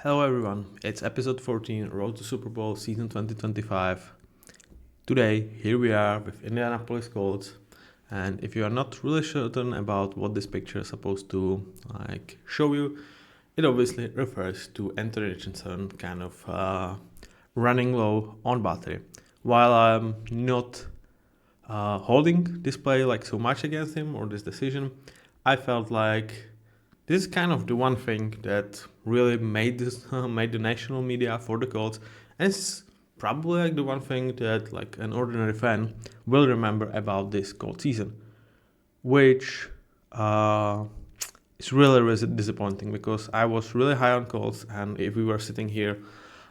Hello everyone, it's episode 14, Road to Super Bowl season 2025. Today, here we are with Indianapolis Colts, and if you are not really certain about what this picture is supposed to show you, it obviously refers to Anthony Richardson kind of running low on battery. While I'm not holding this play so much against him or this decision, I felt like this is kind of the one thing that really made made the national media for the Colts, and it's probably the one thing that an ordinary fan will remember about this Colts season, which is really disappointing because I was really high on Colts, and if we were sitting here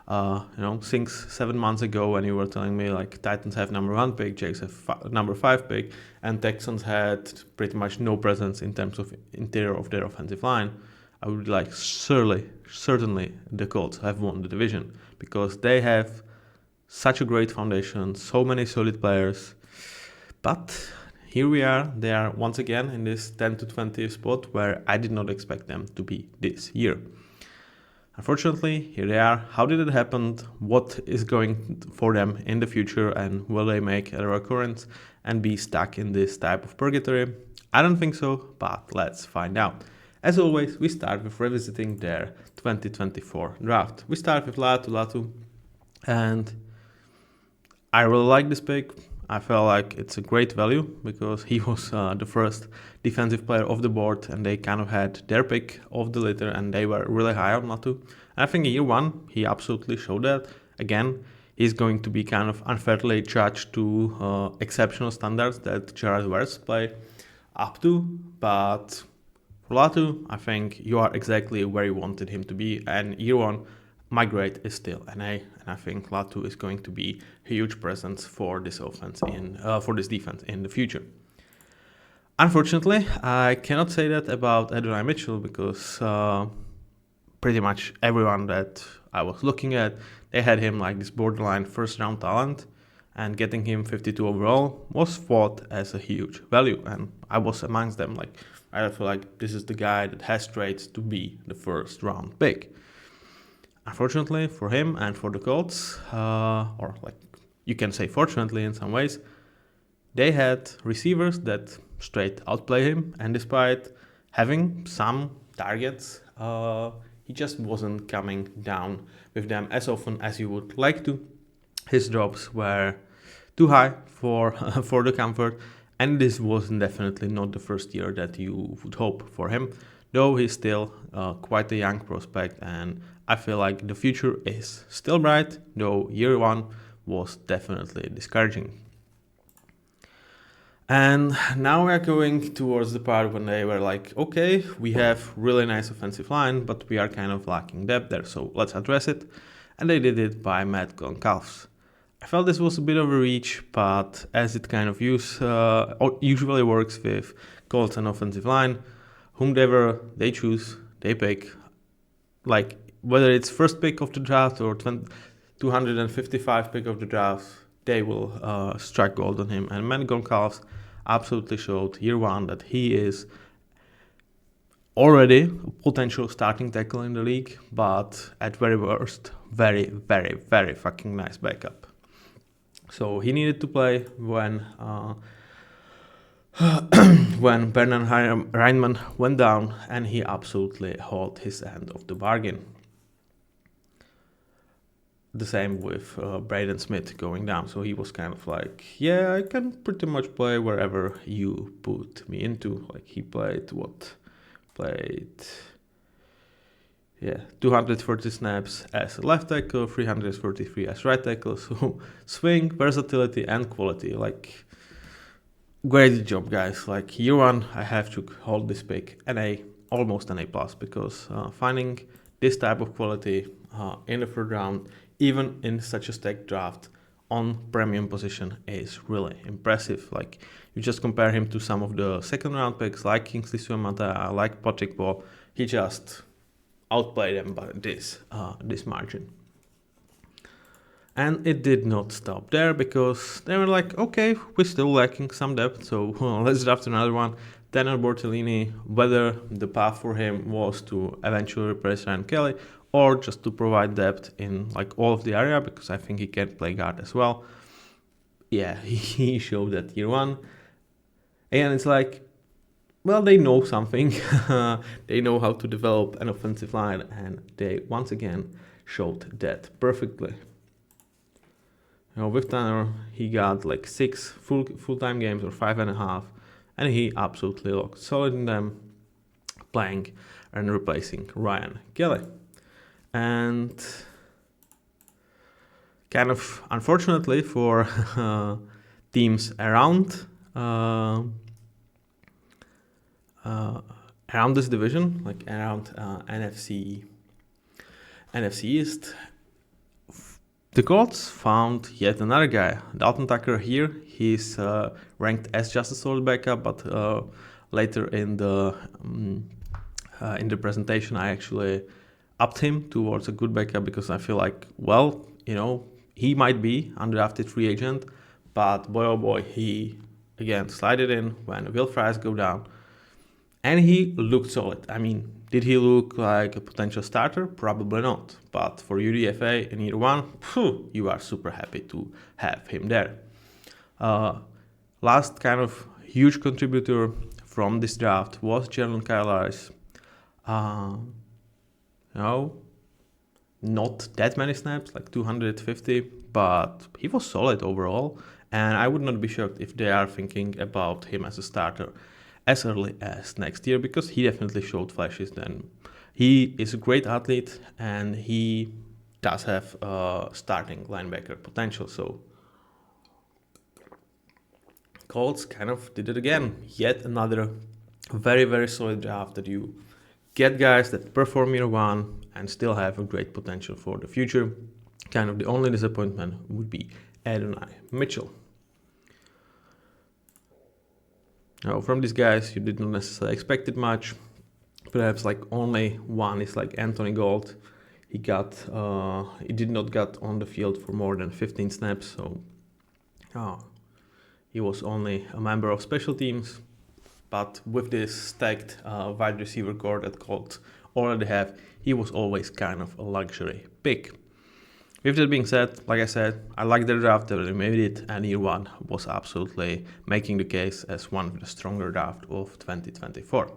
6-7 months ago when you were telling me Titans have number 1 pick, Jags have number 5 pick, and Texans had pretty much no presence in terms of interior of their offensive line, I would certainly the Colts have won the division because they have such a great foundation, so many solid players. But here we are, they are once again in this 10 to 20 spot where I did not expect them to be this year. Unfortunately, here they are. How did it happen? What is going for them in the future? And will they make a recurrence and be stuck in this type of purgatory? I don't think so, but let's find out. As always, we start with revisiting their 2024 draft. We start with Latu, and I really like this pick. I felt like it's a great value because he was the first defensive player off the board, and they kind of had their pick of the litter, and they were really high on Latu. And I think in year one, he absolutely showed that. Again, he's going to be kind of unfairly judged to exceptional standards that Jared Verse play up to, but for Latu, I think you are exactly where you wanted him to be, and year one, my grade is still an A, and I think Latu is going to be a huge presence for this for this defense in the future. Unfortunately, I cannot say that about Adonai Mitchell because pretty much everyone that I was looking at, they had him like this borderline first round talent, and getting him 52 overall was thought as a huge value, and I was amongst them. I feel like this is the guy that has traits to be the first round pick. Unfortunately for him and for the Colts, or you can say fortunately in some ways, they had receivers that straight outplay him, and despite having some targets, he just wasn't coming down with them as often as you would like to. His drops were too high for for the comfort, and this was definitely not the first year that you would hope for him, though he's still quite a young prospect, and I feel like the future is still bright, though year one was definitely discouraging. And now we are going towards the part when they were like, okay, we have really nice offensive line, but we are kind of lacking depth there, so let's address it. And they did it by Matt Goncalves. I felt this was a bit of a reach, but as it kind of usually works with Colts and offensive line, whomever they choose, they pick. Whether it's first pick of the draft or 255 pick of the draft, they will strike gold on him. And Matt Goncalves absolutely showed year one that he is already a potential starting tackle in the league, but at very worst, very, very, very fucking nice backup. So he needed to play when Bernard Reinman went down, and he absolutely held his end of the bargain. The same with Braden Smith going down. So he was kind of like, yeah, I can pretty much play wherever you put me into. He played 230 snaps as a left tackle, 333 as right tackle. So swing, versatility, and quality. Great job, guys. Year one, I have to hold this pick almost an A+, because finding this type of quality in the third round, even in such a stacked draft on premium position, is really impressive. You just compare him to some of the second round picks like Kingsley Suamata, like Patrick Ball, he just outplayed them by this margin. And it did not stop there, because they were like, okay, we're still lacking some depth, so let's draft another one. Tanner Bortolini, whether the path for him was to eventually replace Ryan Kelly or just to provide depth in like all of the area, because I think he can play guard as well. Yeah, he showed that year one. And it's like, well, they know something. They know how to develop an offensive line, and they once again showed that perfectly. With Tanner, he got like 6 full-time games or 5.5, and he absolutely looked solid in them, playing and replacing Ryan Kelly. And kind of unfortunately for teams around this division, like around NFC East, the Colts found yet another guy, Dalton Tucker here. He's ranked as just a solid backup, but later in the presentation, I actually upped him towards a good backup because I feel like, well, he might be undrafted free agent, but boy oh boy, he again slided in when Will Fries go down, and he looked solid. I mean, did he look like a potential starter? Probably not. But for UDFA in year one, you are super happy to have him there. Last kind of huge contributor from this draft was Jalen Kyle-Harris. Not that many snaps, like 250, but he was solid overall. And I would not be shocked if they are thinking about him as a starter as early as next year, because he definitely showed flashes then. He is a great athlete, and he does have starting linebacker potential. So Colts kind of did it again. Yet another very, very solid draft that you get guys that perform year one and still have a great potential for the future. Kind of the only disappointment would be Adonai Mitchell. Now, from these guys, you did not necessarily expect it much. Perhaps like only one is like Anthony Gold. He did not get on the field for more than 15 snaps, so he was only a member of special teams. But with this stacked wide receiver core that Colts already have, he was always kind of a luxury pick. With that being said, like I said, I like the draft, they made it, and year one was absolutely making the case as one of the stronger draft of 2024.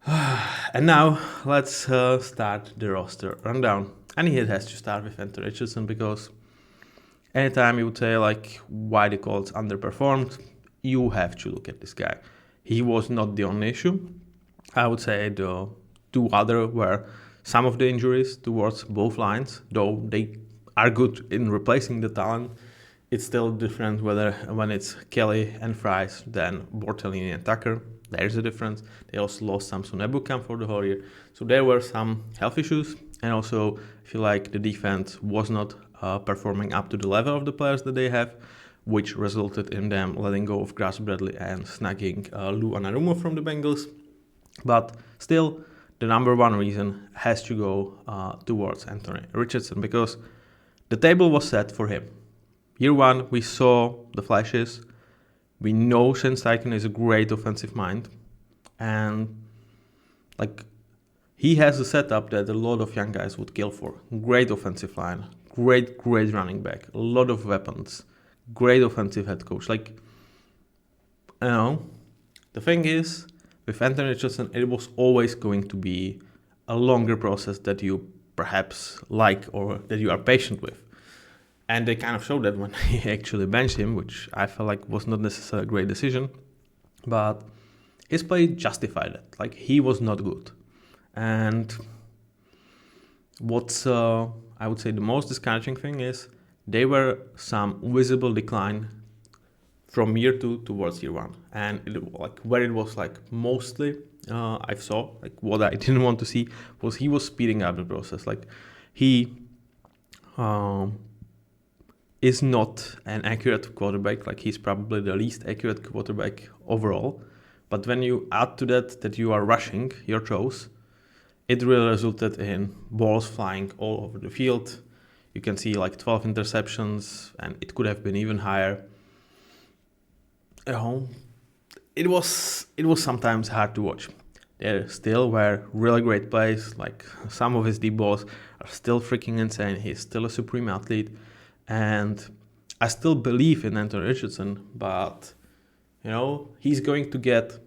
And now let's start the roster rundown. And it has to start with Anthony Richardson, because anytime you would say like why the Colts underperformed, you have to look at this guy. He was not the only issue. I would say the two other were some of the injuries towards both lines, though they are good in replacing the talent. It's still different when it's Kelly and Fries than Bortolini and Tucker. There's a difference. They also lost Samson Ebukam for the whole year. So there were some health issues, and also I feel like the defense was not performing up to the level of the players that they have, which resulted in them letting go of Gus Bradley and snagging Lou Anarumo from the Bengals. But still, the number one reason has to go towards Anthony Richardson, because the table was set for him. Year one, we saw the flashes. We know Shane Steichen is a great offensive mind, and like he has a setup that a lot of young guys would kill for. Great offensive line, great running back, a lot of weapons, great offensive head coach. Like, the thing is, with Anthony Richardson, it was always going to be a longer process that you perhaps like or that you are patient with. And they kind of showed that when he actually benched him, which I felt like was not necessarily a great decision. But his play justified it. Like, he was not good. And what's, I would say, the most discouraging thing is there were some visible decline from year two towards year one. And where it was like mostly I saw, like what I didn't want to see was he was speeding up the process. Like, he is not an accurate quarterback. Like, he's probably the least accurate quarterback overall. But when you add to that you are rushing your throws, it really resulted in balls flying all over the field. You can see like 12 interceptions, and it could have been even higher. it was sometimes hard to watch. There still were really great plays, like some of his deep balls are still freaking insane. He's still a supreme athlete, and I still believe in Anthony Richardson, but he's going to get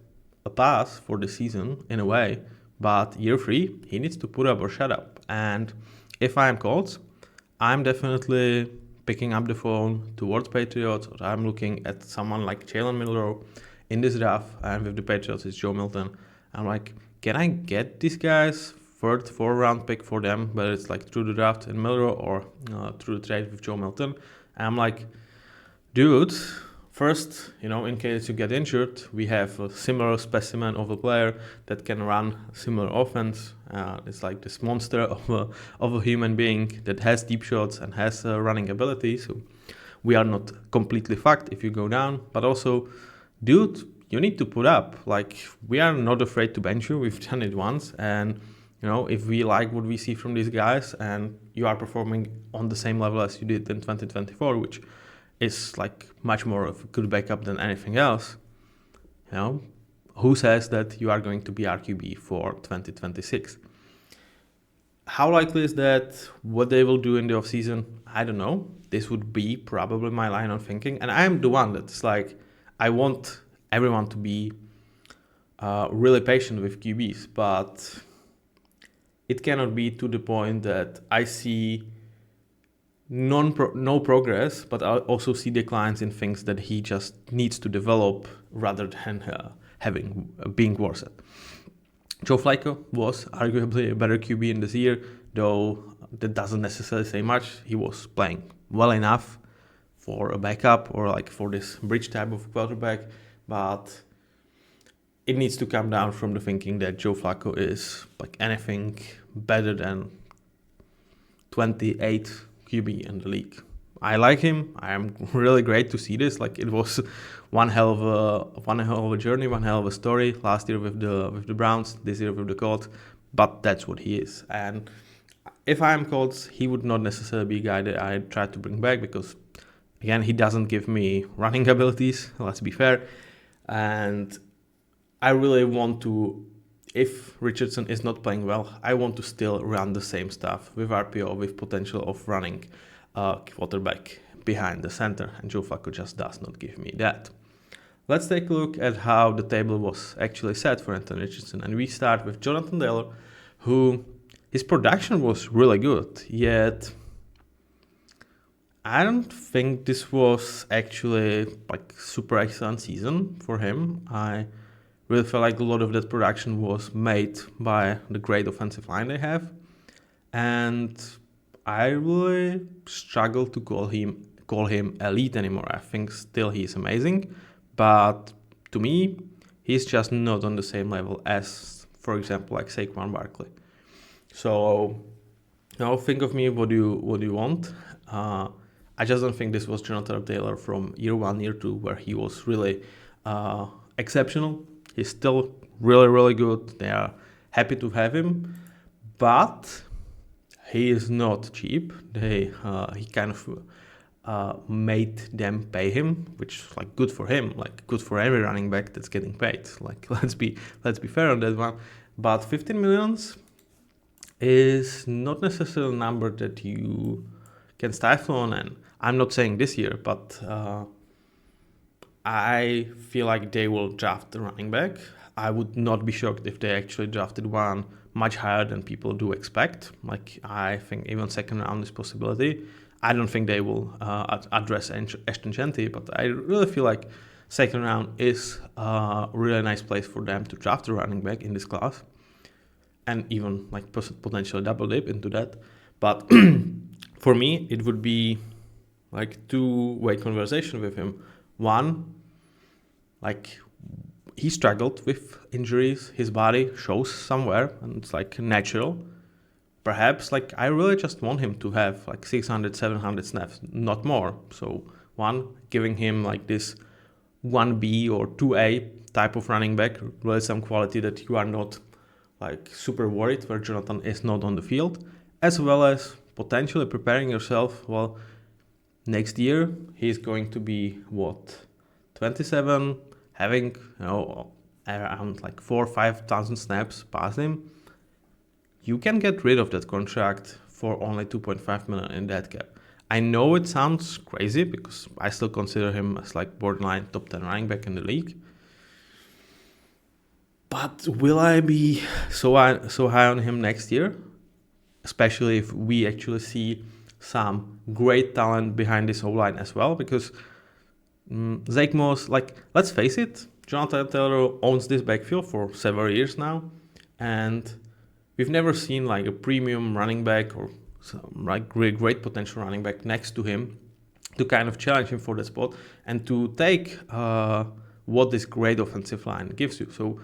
a pass for the season in a way, but year 3 he needs to put up or shut up. And if I'm Colts, I'm definitely picking up the phone towards Patriots, or I'm looking at someone like Jalen Milroe in this draft, and with the Patriots it's Joe Milton. I'm like, can I get these guys third, 4th-round pick for them, whether it's like through the draft in Milroe or through the trade with Joe Milton? And I'm like, dude, first, in case you get injured, we have a similar specimen of a player that can run similar offense. It's like this monster of a human being that has deep shots and has running ability. So we are not completely fucked if you go down. But also, dude, you need to put up. Like, we are not afraid to bench you. We've done it once. And, if we like what we see from these guys and you are performing on the same level as you did in 2024, which is like much more of a good backup than anything else, who says that you are going to be RQB for 2026? How likely is that? What they will do in the offseason? I don't know. This would be probably my line of thinking. And I am the one that's like, I want everyone to be really patient with QBs, but it cannot be to the point that I see no progress, but I also see declines in things that he just needs to develop rather than being worse at. Joe Flacco was arguably a better QB in this year, though that doesn't necessarily say much. He was playing well enough for a backup or like for this bridge type of quarterback, but it needs to come down from the thinking that Joe Flacco is like anything better than 28 QB in the league. I like him. I am really great to see this. Like, it was one hell of a journey, one hell of a story. Last year with the Browns, this year with the Colts, but that's what he is. And if I'm Colts, he would not necessarily be a guy that I try to bring back because, again, he doesn't give me running abilities. Let's be fair. And I really want to, if Richardson is not playing well, I want to still run the same stuff with RPO, with potential of running quarterback behind the center, and Joe Flacco just does not give me that. Let's take a look at how the table was actually set for Anthony Richardson, and we start with Jonathan Taylor, who his production was really good, yet I don't think this was actually like super excellent season for him. I really felt like a lot of that production was made by the great offensive line they have, and I really struggle to call him elite anymore. I think still he's amazing, but to me, he's just not on the same level as, for example, like Saquon Barkley. So, think of me what you want. I just don't think this was Jonathan Taylor from year 1, year 2, where he was really exceptional. He's still really, really good. They are happy to have him, but he is not cheap. He kind of made them pay him, which is like good for him, like good for every running back that's getting paid. Like let's be fair on that one. But 15 millions is not necessarily a number that you can stifle on. And I'm not saying this year, but I feel like they will draft the running back. I would not be shocked if they actually drafted one much higher than people do expect. Like, I think even second round is a possibility. I don't think they will address Ashton Jeanty, but I really feel like second round is a really nice place for them to draft a running back in this class, and even like potentially double dip into that. But for me, it would be like two-way conversation with him. One, like, he struggled with injuries. His body shows somewhere, and it's like natural. Perhaps, like, I really just want him to have like 600, 700 snaps, not more. So one, giving him like this 1B or 2A type of running back, really some quality that you are not like super worried where Jonathan is not on the field, as well as potentially preparing yourself. Well, next year he's going to be 27. having around like 4,000 or 5,000 snaps past him, you can get rid of that contract for only 2.5 million in that cap. I know it sounds crazy because I still consider him as like borderline top 10 running back in the league. But will I be so high on him next year? Especially if we actually see some great talent behind this whole line as well, because Zach Moss, like, let's face it, Jonathan Taylor owns this backfield for several years now, and we've never seen like a premium running back or some like great potential running back next to him to kind of challenge him for the spot and to take what this great offensive line gives you. So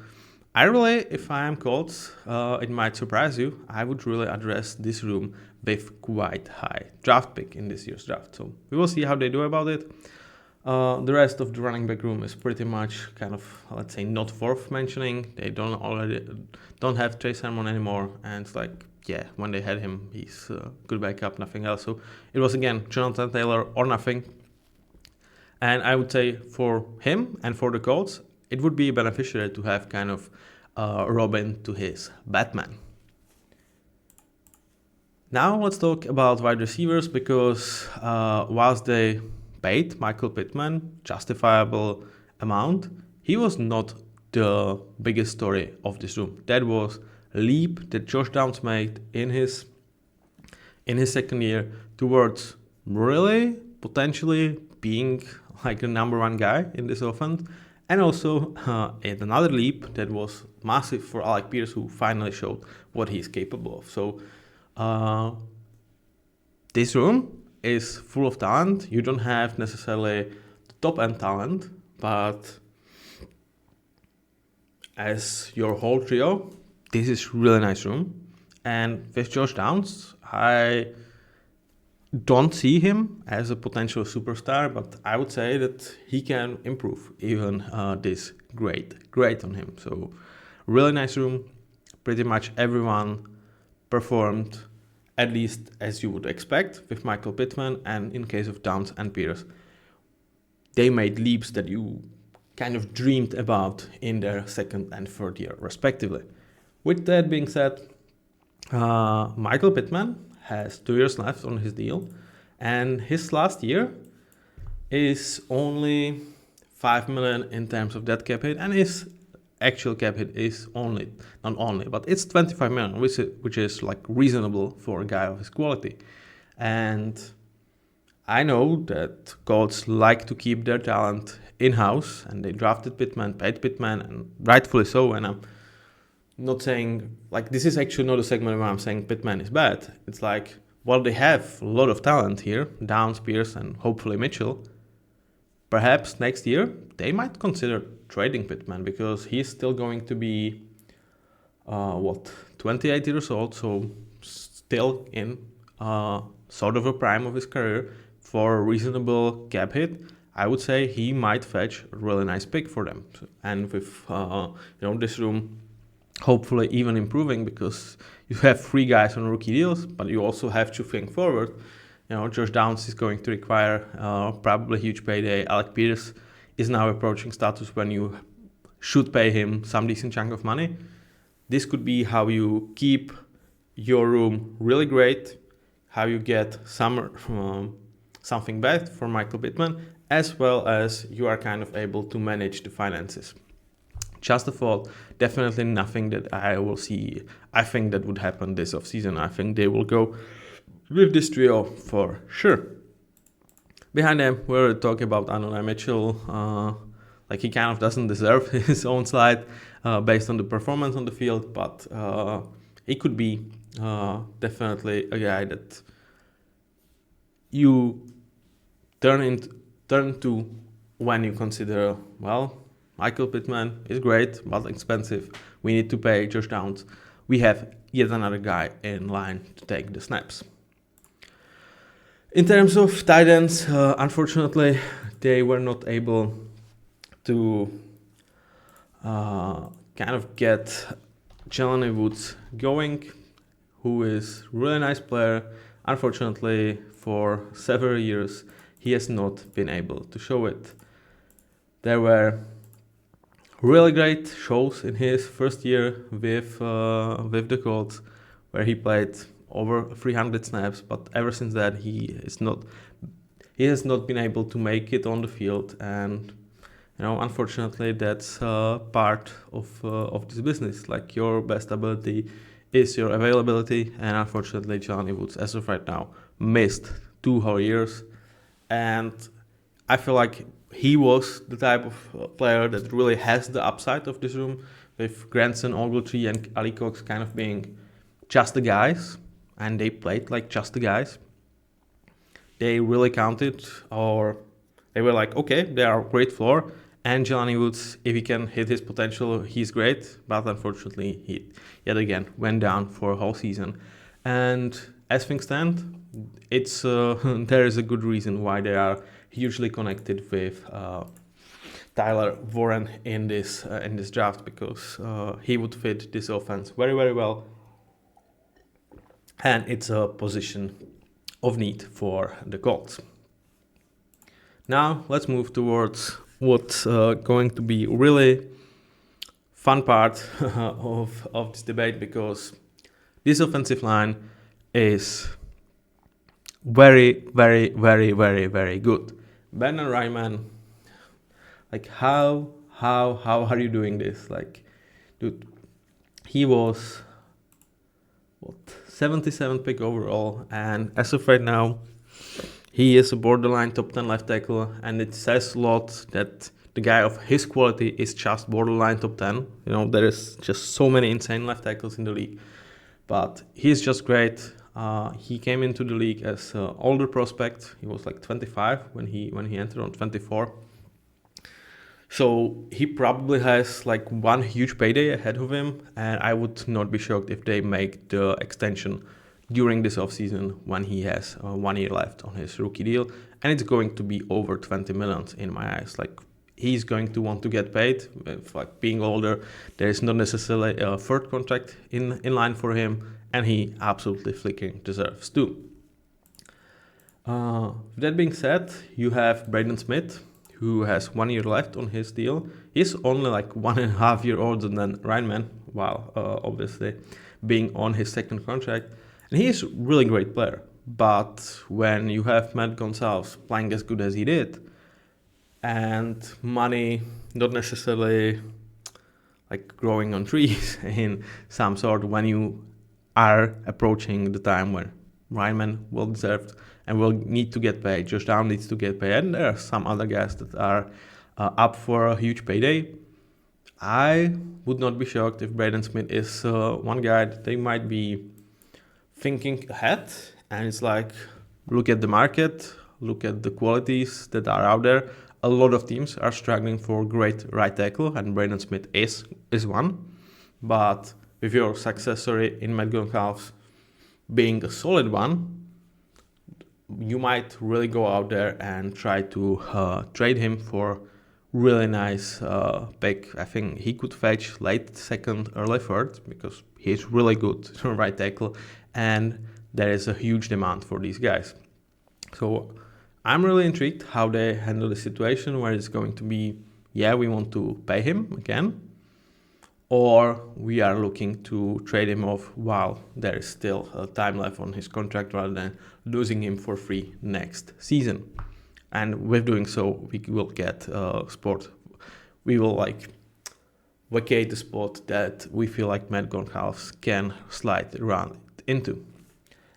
I really, if I am Colts, it might surprise you, I would really address this room with quite high draft pick in this year's draft. So we will see how they do about it. The rest of the running back room is pretty much kind of, let's say, not worth mentioning. They don't have Trey Sermon anymore, and it's like, yeah, when they had him, he's a good backup, nothing else. So it was again Jonathan Taylor or nothing. And I would say for him and for the Colts, it would be beneficial to have kind of Robin to his Batman. Now let's talk about wide receivers, because whilst they paid Michael Pittman justifiable amount, he was not the biggest story of this room. That was a leap that Josh Downs made in his second year towards really potentially being like the number one guy in this offense. And also another leap that was massive for Alec Pierce, who finally showed what he's capable of. So this room is full of talent. You don't have necessarily the top end talent, but as your whole trio, this is really nice room. And with Josh Downs, I don't see him as a potential superstar, but I would say that he can improve even this great on him. So really nice room. Pretty much everyone performed at least as you would expect with Michael Pittman, and in case of Downs and Pierce, they made leaps that you kind of dreamed about in their second and third year respectively. With that being said, Michael Pittman has 2 years left on his deal, and his last year is only 5 million in terms of that cap hit, and his actual cap hit is but it's 25 million, which is like reasonable for a guy of his quality. And I know that Colts like to keep their talent in-house, and they drafted Pittman, paid Pittman, and rightfully so. And I'm not saying, like, this is actually not a segment where I'm saying Pittman is bad. It's like, well, they have a lot of talent here, Downs, Pierce, and hopefully Mitchell. Perhaps next year they might consider trading Pittman, because he's still going to be 28 years old, so still in sort of a prime of his career. For a reasonable cap hit, I would say he might fetch a really nice pick for them. And with this room hopefully even improving, because you have 3 guys on rookie deals, but you also have to think forward. Josh Downs is going to require probably a huge payday. Alec Pierce is now approaching status when you should pay him some decent chunk of money. This could be how you keep your room really great, how you get something back for Michael Pittman, as well as you are kind of able to manage the finances. Just a thought, definitely nothing that I will see. I think that would happen this offseason. I think they will go with this trio for sure. Behind them, we're talking about Adonai Mitchell. He kind of doesn't deserve his own slide based on the performance on the field, but he could be definitely a guy that you turn to when you consider, Michael Pittman is great but expensive. We need to pay Josh Downs. We have yet another guy in line to take the snaps. In terms of tight ends, unfortunately, they were not able to kind of get Jelani Woods going, who is a really nice player. Unfortunately, for several years, he has not been able to show it. There were really great shows in his first year with the Colts, where he played over 300 snaps. But ever since that, he has not been able to make it on the field, and unfortunately, that's part of this business. Like, your best ability is your availability, and unfortunately, Jelani Woods, as of right now, missed 2 whole years, and I feel like he was the type of player that really has the upside of this room, with Granson, Ogletree, and Ali Cox kind of being just the guys, and they played like just the guys. They really counted, or they were like, okay, they are great floor, and Jelani Woods, if he can hit his potential, he's great, but unfortunately, he yet again went down for a whole season. And as things stand, it's there is a good reason why they are hugely connected with Tyler Warren in this draft, because he would fit this offense very, very well, and it's a position of need for the Colts. Now let's move towards what's going to be really fun part of this debate, because this offensive line is very, very, very, very, very good. Ben and Ryman, like, how are you doing this? Like, dude, he was 77th pick overall, and as of right now, he is a borderline top 10 left tackle, and it says a lot that the guy of his quality is just borderline top 10. There is just so many insane left tackles in the league, but he's just great. He came into the league as an older prospect. He was like 25 when he entered on 24. So he probably has like one huge payday ahead of him, and I would not be shocked if they make the extension during this offseason when he has 1 year left on his rookie deal, and it's going to be over 20 million in my eyes. Like, he's going to want to get paid. With, like, being older, there is not necessarily a third contract in line for him, and he absolutely freaking deserves to. That being said, you have Braden Smith, who has 1 year left on his deal. He's only like 1.5 years older than Reinman, while obviously being on his second contract. And he's a really great player. But when you have Matt Gonzalez playing as good as he did, and money not necessarily like growing on trees in some sort, when you are approaching the time when Reinman will deserve and will need to get paid, Josh Down needs to get paid, and there are some other guys that are up for a huge payday, I would not be shocked if Braden Smith is one guy that they might be thinking ahead, and it's like, look at the market, look at the qualities that are out there. A lot of teams are struggling for great right tackle, and Braden Smith is one. But with your successor in Matt Gonzalez being a solid one, you might really go out there and try to trade him for really nice pick. I think he could fetch late second, early third, because he's really good right tackle, and there is a huge demand for these guys. So I'm really intrigued how they handle the situation, where it's going to be, yeah, we want to pay him again, or we are looking to trade him off while there is still time left on his contract, rather than losing him for free next season. And with doing so, we will get a spot. We will like vacate the spot that we feel like Matt Gonzalez can slide around into.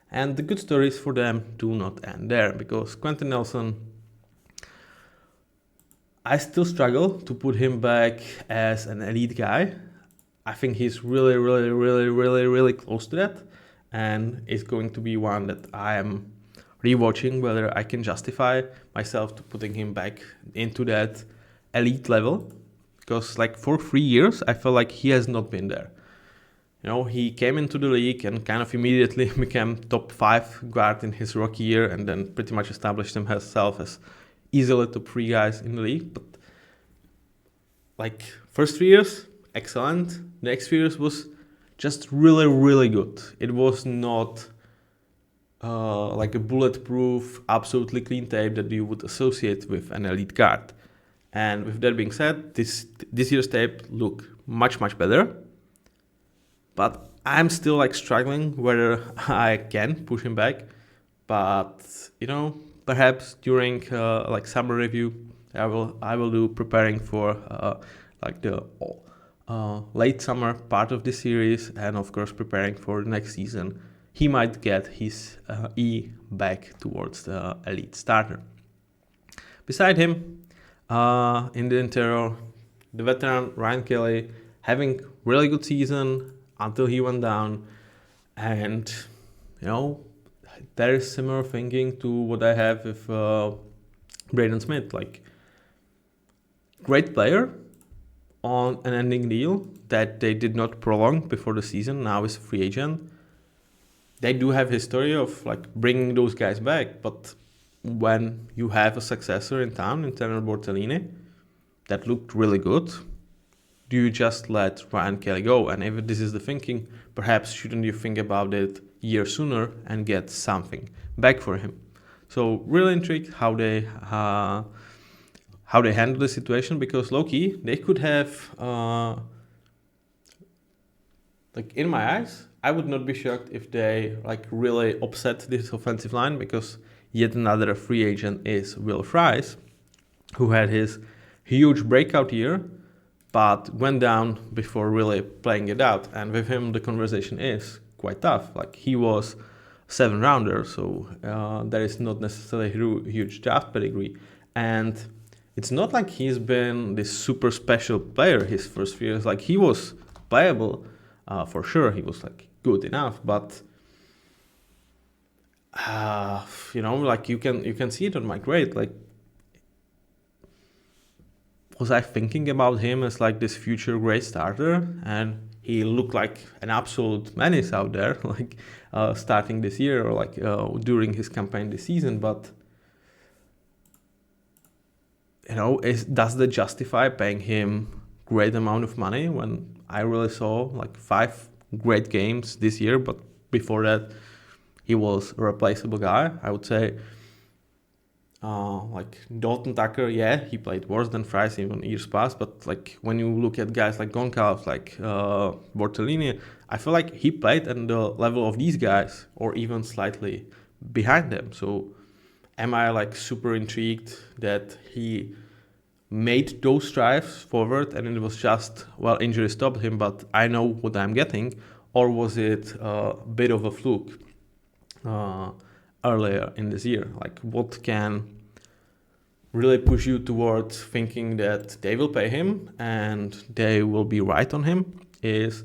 And the good stories for them do not end there, because Quentin Nelson, I still struggle to put him back as an elite guy. I think he's really, really, really, really, really close to that, and it's going to be one that I am rewatching whether I can justify myself to putting him back into that elite level, because like for 3 years I feel like he has not been there. He came into the league and kind of immediately became top 5 guard in his rookie year, and then pretty much established himself as easily top 3 guys in the league. But like first 3 years, excellent. Next 3 years was just really, really good. It was not like a bulletproof, absolutely clean tape that you would associate with an elite guard. And with that being said, this year's tape look much better. But I'm still like struggling whether I can push him back. But perhaps during like summer review, I will do preparing for like the late summer part of the series, and of course preparing for the next season. He might get his E back towards the elite starter. Beside him, in the interior, the veteran Ryan Kelly having really good season until he went down, and there is similar thinking to what I have with Braden Smith. Like, great player on an ending deal that they did not prolong before the season. Now is a free agent. They do have history of like bringing those guys back, but when you have a successor in town, in Tanner Bortolini, that looked really good, do you just let Ryan Kelly go? And if this is the thinking, perhaps shouldn't you think about it a year sooner and get something back for him? So really intrigued how they handle the situation, because low-key, they could have, like in my eyes, I would not be shocked if they like really upset this offensive line, because yet another free agent is Will Fries, who had his huge breakout year, but went down before really playing it out. And with him, the conversation is quite tough. Like, he was 7th-rounder, so there is not necessarily a huge draft pedigree. And it's not like he's been this super special player his first few years. Like, he was playable, for sure. He was like good enough, but like you can see it on my grade. Like, was I thinking about him as like this future great starter? And he looked like an absolute menace out there, like starting this year or like during his campaign this season. But does that justify paying him great amount of money when I really saw like 5 great games this year, but before that he was a replaceable guy? I would say like Dalton Tucker, yeah, he played worse than Fries even years past, but like when you look at guys like Goncalves, like Bortolini, I feel like he played at the level of these guys or even slightly behind them. So am I like super intrigued that he made those strides forward and it was just, well, injury stopped him, but I know what I'm getting? Or was it a bit of a fluke earlier in this year? Like, what can really push you towards thinking that they will pay him and they will be right on him is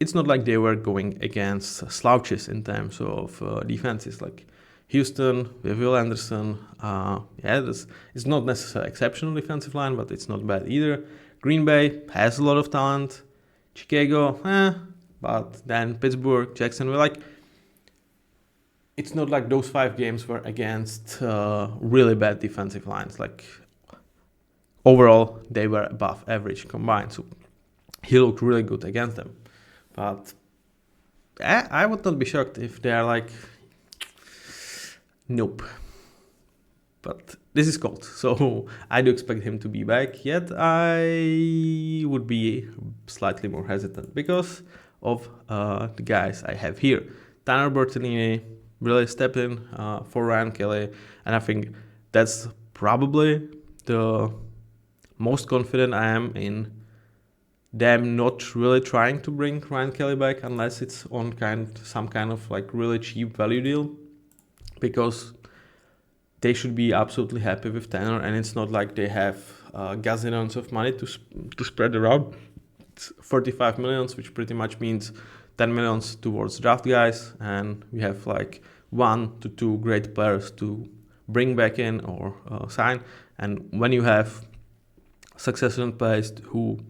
it's not like they were going against slouches in terms of defenses. Like Houston with Will Anderson, it's not necessarily exceptional defensive line, but it's not bad either. Green Bay has a lot of talent. Chicago, but then Pittsburgh, Jacksonville, like, it's not like those 5 games were against really bad defensive lines. Like, overall, they were above average combined. So he looked really good against them. But I would not be shocked if they're like, nope. But this is Colts, so I do expect him to be back. Yet I would be slightly more hesitant because of the guys I have here. Tanner Bertolini really stepped in for Ryan Kelly, and I think that's probably the most confident I am in them not really trying to bring Ryan Kelly back unless it's on some kind of like really cheap value deal, because they should be absolutely happy with Tanner, and it's not like they have gazillions of money to spread around. It's 35 millions, which pretty much means 10 millions towards draft guys, and we have like 1 to 2 great players to bring back in or sign. And when you have successors in place who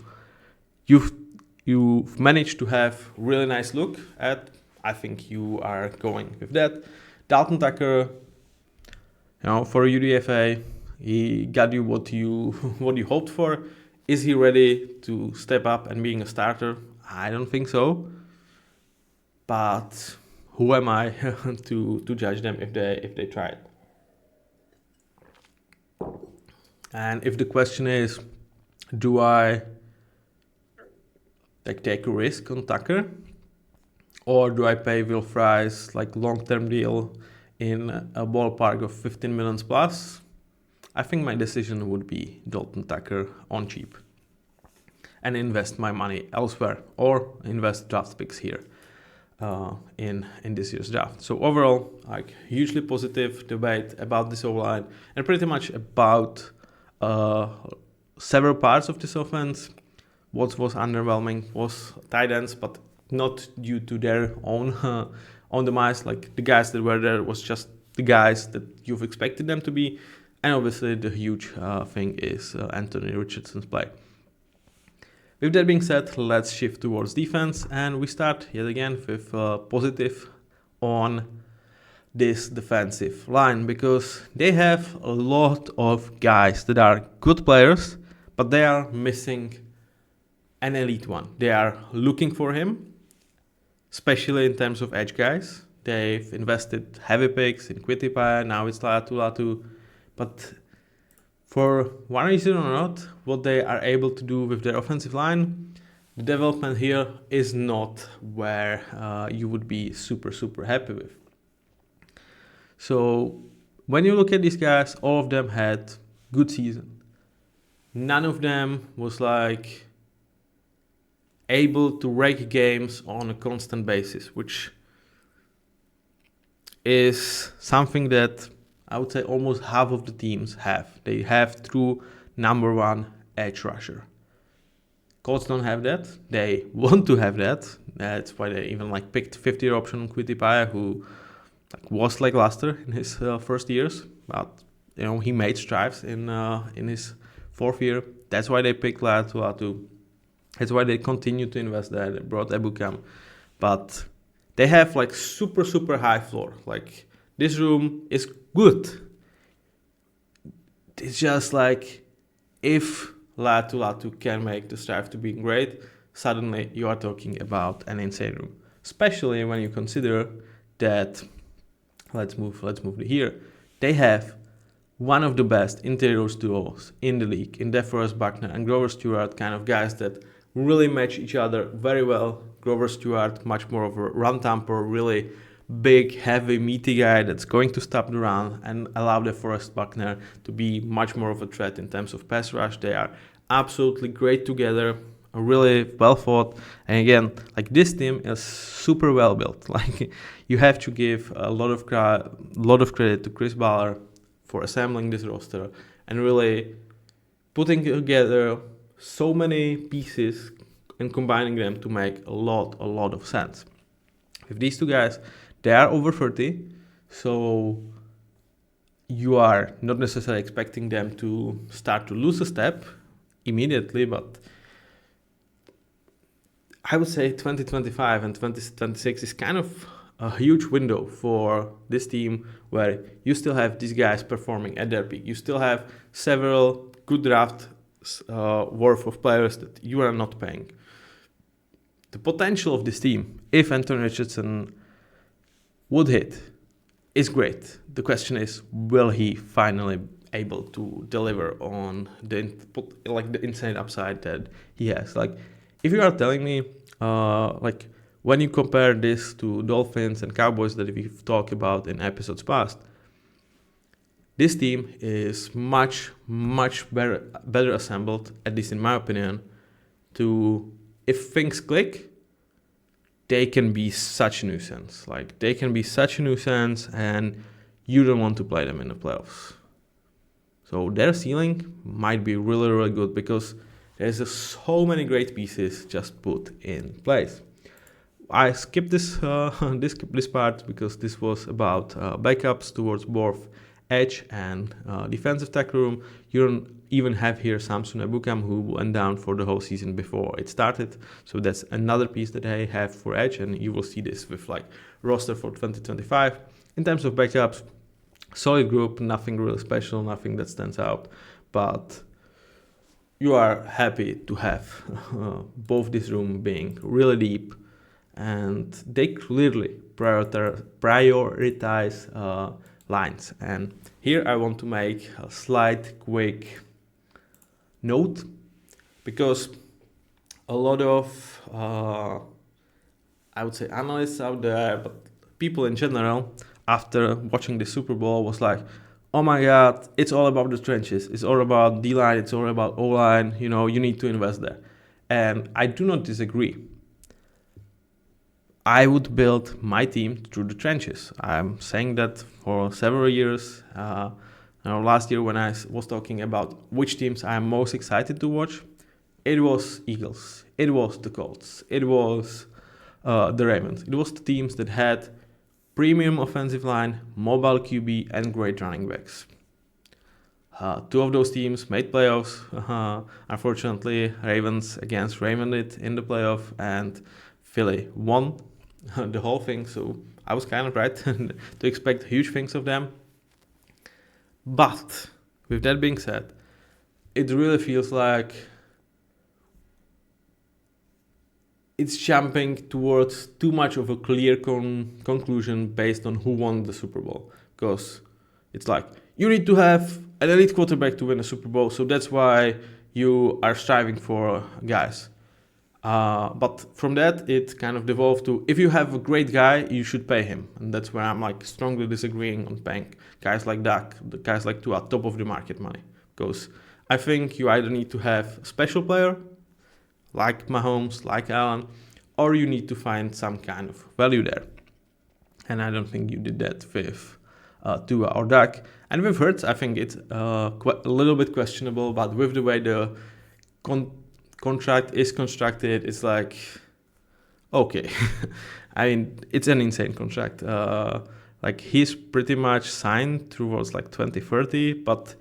you've managed to have really nice look at, I think you are going with that. Dalton Tucker, for a UDFA, he got you what you hoped for. Is he ready to step up and being a starter? I don't think so. But who am I to judge them if they try it? And if the question is, do I take a risk on Tucker, or do I pay Will Fry's long-term deal in a ballpark of 15 millions plus? I think my decision would be Dalton Tucker on cheap and invest my money elsewhere, or invest draft picks here in this year's draft. So overall, hugely positive debate about this O-line and pretty much about several parts of this offense. What was underwhelming was tight ends, but not due to their own demise. The guys that were there was just the guys that you've expected them to be. And obviously the huge thing is Anthony Richardson's play. With that being said, let's shift towards defense, and we start yet again with positive on this defensive line, because they have a lot of guys that are good players, but they are missing an elite one. They are looking for him, especially in terms of edge guys. They've invested heavy picks in Quitipaya, now it's Latu, but for one reason or not, what they are able to do with their offensive line, the development here is not where you would be super, super happy with. So when you look at these guys, all of them had good season. None of them was able to wreck games on a constant basis, which is something that I would say almost half of the teams have. They have true number one edge rusher. Colts don't have that. They want to have that. That's why they even picked 50-year option on Quitipaya, who was like Luster in his first years, but he made strides in his fourth year. That's why they picked Latu. That's why they continue to invest there. They brought Ebukam, but they have super, super high floor. This room is good. It's just if Latu can make the strive to being great, suddenly you are talking about an insane room. Especially when you consider that, let's move to here. They have one of the best interior duos in the league in DeForest Buckner and Grover Stewart, kind of guys that really match each other very well. Grover Stewart, much more of a run thumper, really big, heavy, meaty guy that's going to stop the run and allow DeForest Buckner to be much more of a threat in terms of pass rush. They are absolutely great together, really well thought. And again, this team is super well built. You have to give a lot of credit to Chris Ballard for assembling this roster and really putting together so many pieces and combining them to make a lot of sense. With these two guys, they are over 30, so you are not necessarily expecting them to start to lose a step immediately, but I would say 2025 and 2026 is kind of a huge window for this team where you still have these guys performing at their peak. You still have several good draft worth of players that you are not paying. The potential of this team, if Anthony Richardson would hit, is great. The question is, will he finally able to deliver on the insane upside that he has? If you are telling me, when you compare this to Dolphins and Cowboys that we've talked about in episodes past, this team is much better assembled, at least in my opinion, to, if things click, they can be such a nuisance. They can be such a nuisance, and you don't want to play them in the playoffs. So their ceiling might be really good because there's so many great pieces just put in place. I skipped this part because this was about backups towards both edge and defensive tackle room. You don't even have here Samson Ebukam, who went down for the whole season before it started. So that's another piece that I have for edge, and you will see this with roster for 2025. In terms of backups, solid group, nothing really special, nothing that stands out, but you are happy to have both this room being really deep, and they clearly prioritize lines. And here I want to make a slight quick note, because a lot of I would say analysts out there, but people in general, after watching the Super Bowl, was like, oh my God, it's all about the trenches. It's all about D-line. It's all about O-line. You need to invest there. And I do not disagree. I would build my team through the trenches. I'm saying that for several years. Last year when I was talking about which teams I'm most excited to watch, it was Eagles, it was the Colts, it was the Ravens. It was the teams that had premium offensive line, mobile QB, and great running backs. Two of those teams made playoffs. Unfortunately, Ravens against Raymond in the playoff, and Philly won the whole thing. So I was kind of right to expect huge things of them. But with that being said, it really feels like it's jumping towards too much of a clear conclusion based on who won the Super Bowl. Because it's like, you need to have an elite quarterback to win a Super Bowl, so that's why you are striving for guys. But from that, it kind of devolved to, if you have a great guy, you should pay him. And that's where I'm like strongly disagreeing on paying guys like Dak, the guys like Tua, top of the market money. Because I think you either need to have a special player, like Mahomes, like Allen, or you need to find some kind of value there. And I don't think you did that with Tua or Dak. And with Hurts, I think it's a little bit questionable, but with the way the contract is constructed, it's like, okay. I mean, it's an insane contract. Like, he's pretty much signed towards like 2030, but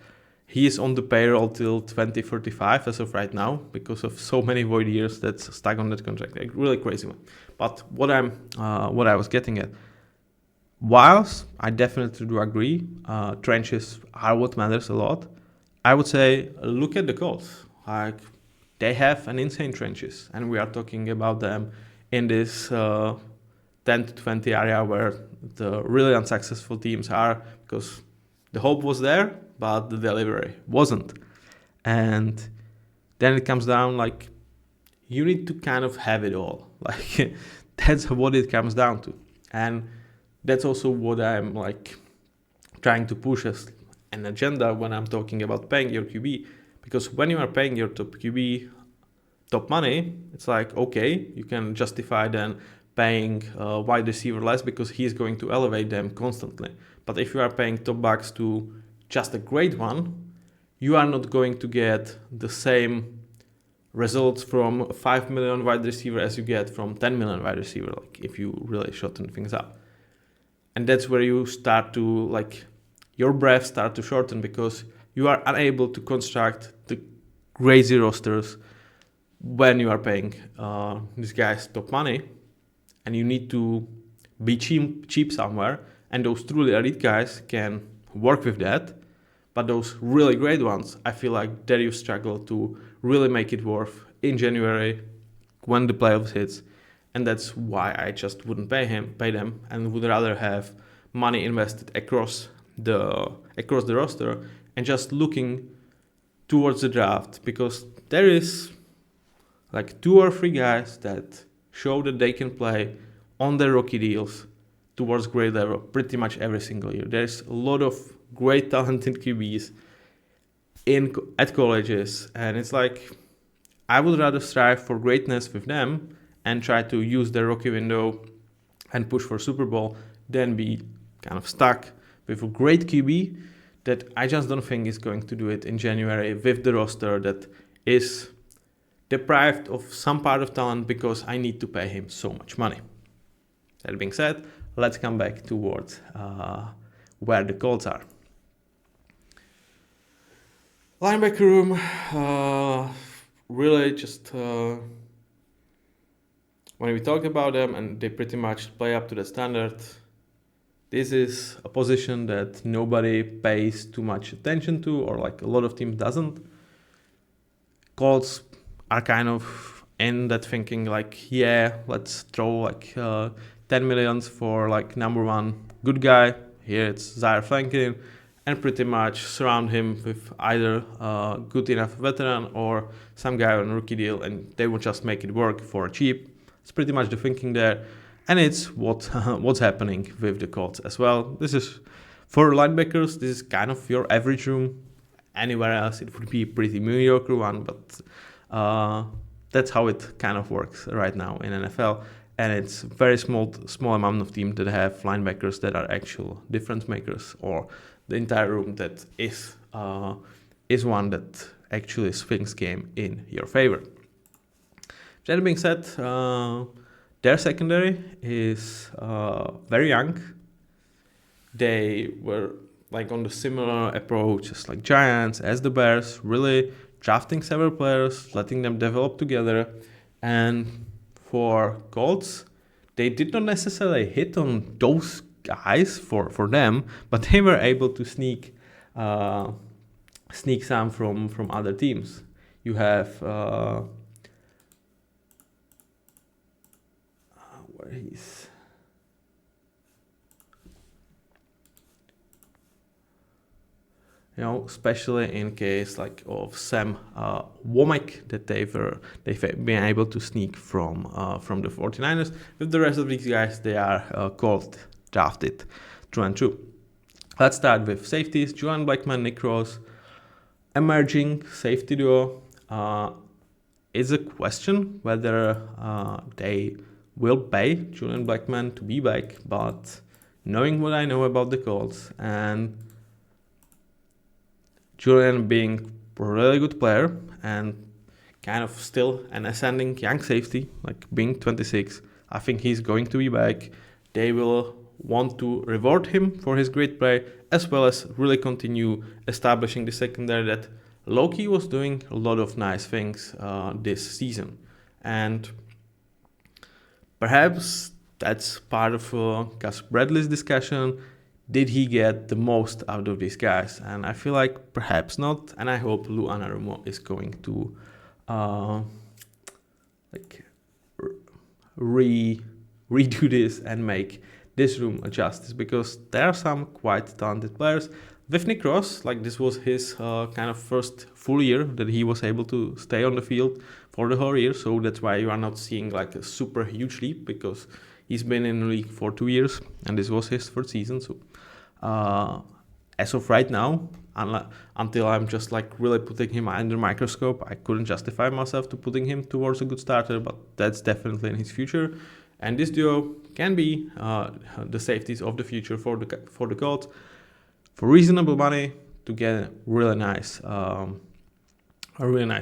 he is on the payroll till 2035 as of right now because of so many void years that's stuck on that contract. Like, really crazy one. But what I was getting at, whilst I definitely do agree, trenches are what matters a lot. I would say look at the Colts. Like, they have an insane trenches, and we are talking about them in this 10 to 20 area where the really unsuccessful teams are, because the hope was there, but the delivery wasn't. And then it comes down like, you need to kind of have it all. Like, that's what it comes down to. And that's also what I'm like trying to push as an agenda when I'm talking about paying your QB. Because when you are paying your top QB top money, it's like, okay, you can justify then paying wide receiver less because he's going to elevate them constantly. But if you are paying top backs to just a great one, you are not going to get the same results from a 5 million wide receiver as you get from 10 million wide receiver, like if you really shorten things up. And that's where you start to, like, your breath start to shorten because you are unable to construct the crazy rosters when you are paying these guys top money, and you need to be cheap somewhere, and those truly elite guys can work with that. But those really great ones, I feel like there you struggle to really make it worth in January when the playoffs hits. And that's why I just wouldn't pay them, and would rather have money invested across the roster and just looking towards the draft, because there is like 2 or 3 guys that show that they can play on their rookie deals towards grade level pretty much every single year. There's a lot of great talented QBs at colleges, and it's like, I would rather strive for greatness with them and try to use their rookie window and push for Super Bowl than be kind of stuck with a great QB that I just don't think is going to do it in January with the roster that is deprived of some part of talent because I need to pay him so much money. That being said, let's come back towards where the Colts are. Linebacker room, really just when we talk about them and they pretty much play up to the standard, this is a position that nobody pays too much attention to, or like a lot of teams doesn't. Colts are kind of in that thinking like, yeah, let's throw like 10 millions for like number one good guy. Here it's Zaire Franklin, and pretty much surround him with either a good enough veteran or some guy on a rookie deal, and they will just make it work for cheap. It's pretty much the thinking there, and it's what's happening with the Colts as well. This is for linebackers. This is kind of your average room. Anywhere else, it would be a pretty mediocre one, but that's how it kind of works right now in NFL. And it's very small amount of teams that have linebackers that are actual difference makers, or the entire room that is one that actually swings game in your favor. That being said, their secondary is very young. They were like on the similar approach as like Giants, as the Bears, really drafting several players, letting them develop together. And for Colts, they did not necessarily hit on those guys for them, but they were able to sneak some from other teams. You have where he's especially in case like of Sam Womack that they've been able to sneak from the 49ers. With the rest of these guys, they are Colt drafted through and through. Let's start with safeties. Julian Blackmon, Nick Ross, emerging safety duo. Is a question whether they will pay Julian Blackmon to be back, but knowing what I know about the Colts and Julian being a really good player and kind of still an ascending young safety, like being 26, I think he's going to be back. They will want to reward him for his great play, as well as really continue establishing the secondary that Loki was doing a lot of nice things this season. And perhaps that's part of Gus Bradley's discussion. Did he get the most out of these guys? And I feel like perhaps not. And I hope Lou Anarumo is going to redo this and make this room a justice, because there are some quite talented players. With Nick Ross, like this was his kind of first full year that he was able to stay on the field for the whole year. So that's why you are not seeing like a super huge leap, because he's been in the league for 2 years and this was his first season. So as of right now, until I'm just like really putting him under microscope, I couldn't justify myself to putting him towards a good starter, but that's definitely in his future. And this duo can be the safeties of the future for the Colts for reasonable money to get a really nice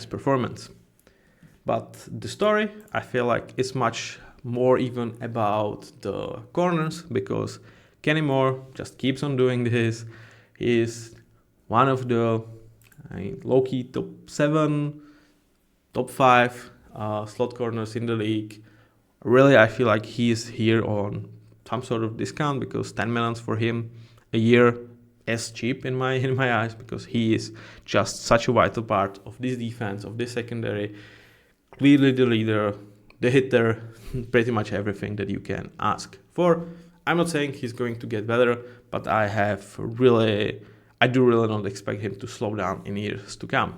performance. But the story, I feel like, is much more even about the corners, because Kenny Moore just keeps on doing this. He's one of the low-key top 7, top 5 slot corners in the league. Really, I feel like he's here on some sort of discount, because 10 million for him a year is cheap in my eyes, because he is just such a vital part of this defense, of this secondary. Clearly the leader, the hitter, pretty much everything that you can ask for. I'm not saying he's going to get better, but I do really not expect him to slow down in years to come.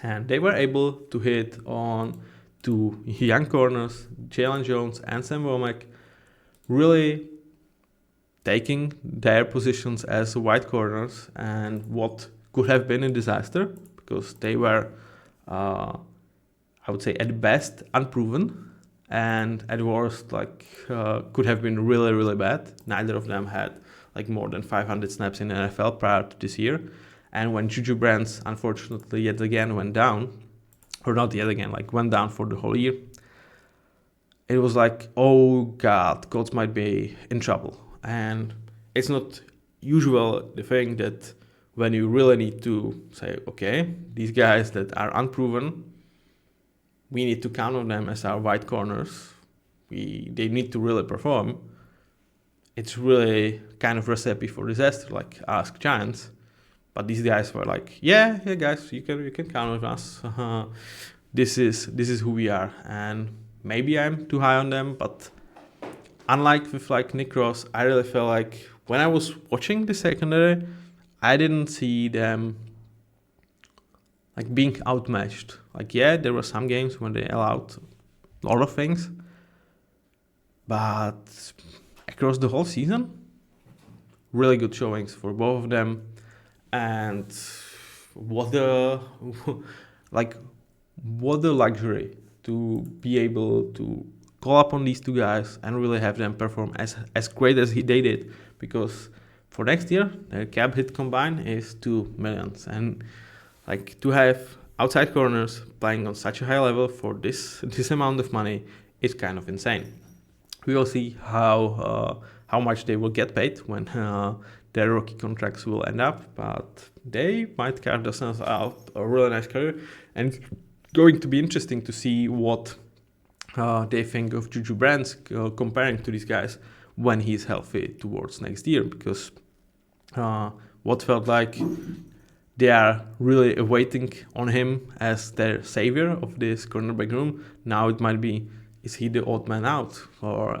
And they were able to hit on 2 young corners, Jalen Jones and Sam Womack, really taking their positions as wide corners, and what could have been a disaster, because they were, I would say, at best unproven, and at worst could have been really, really bad. Neither of them had like more than 500 snaps in the NFL prior to this year. And when Juju Brents unfortunately yet again went down, or not yet again, like went down for the whole year, it was like, oh God, Colts might be in trouble. And it's not usual the thing that when you really need to say, okay, these guys that are unproven, we need to count on them as our wide corners. They need to really perform. It's really kind of recipe for disaster, like ask Giants. But these guys were like, yeah, guys, you can count on us. This is who we are. And maybe I'm too high on them, but unlike with like Nick Ross, I really felt like when I was watching the secondary, I didn't see them like being outmatched. Like, yeah, there were some games when they allowed a lot of things, but across the whole season, really good showings for both of them. And what the what the luxury to be able to call upon these two guys and really have them perform as great as they did, because for next year their cap hit combined is $2 million, and like to have outside corners playing on such a high level for this amount of money is kind of insane. We will see how much they will get paid when their rookie contracts will end up, but they might carve themselves out a really nice career, and it's going to be interesting to see what they think of Juju Brents comparing to these guys when he's healthy towards next year, because what felt like they are really waiting on him as their savior of this cornerback room, now it might be, is he the odd man out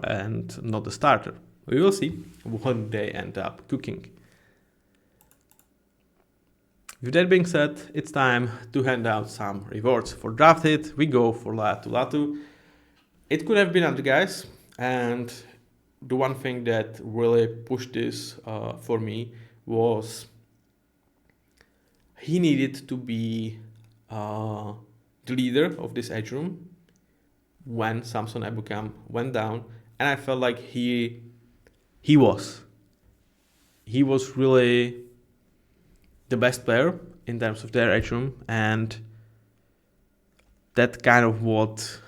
and not the starter? We will see when they end up cooking. With that being said, it's time to hand out some rewards. For draft hit, we go for Latu. It could have been other guys, and the one thing that really pushed this for me was he needed to be the leader of this edge room when Samson Ebukam went down, and I felt like he was really the best player in terms of their edge room, and that kind of what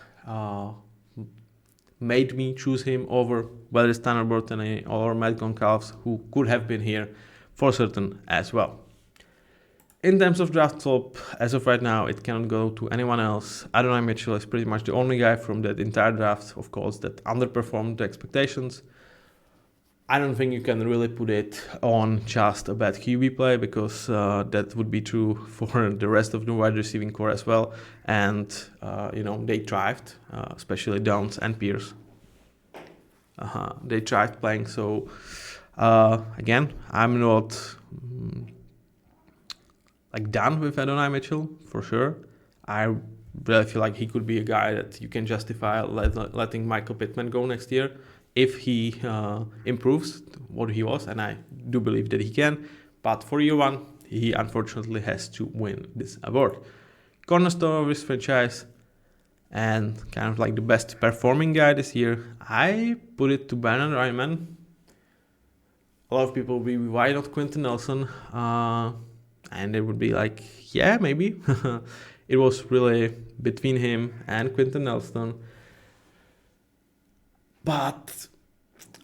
made me choose him over whether it's Tanner Burton or Matt Goncalves, who could have been here for certain as well. In terms of draft top, as of right now, it cannot go to anyone else. Adonai Mitchell is pretty much the only guy from that entire draft, of course, that underperformed the expectations. I don't think you can really put it on just a bad QB play, because that would be true for the rest of the wide receiving core as well. And, they thrived, especially Downs and Pierce. They thrived playing. So, again, I'm not done with Adonai Mitchell, for sure. I really feel like he could be a guy that you can justify letting Michael Pittman go next year if he improves what he was, and I do believe that he can. But for year one, he unfortunately has to win this award. Cornerstone of this franchise and kind of like the best performing guy this year, I put it to Brandon Ryman. A lot of people will be, why not Quentin Nelson? And they would be like, yeah, maybe. It was really between him and Quentin Nelson. But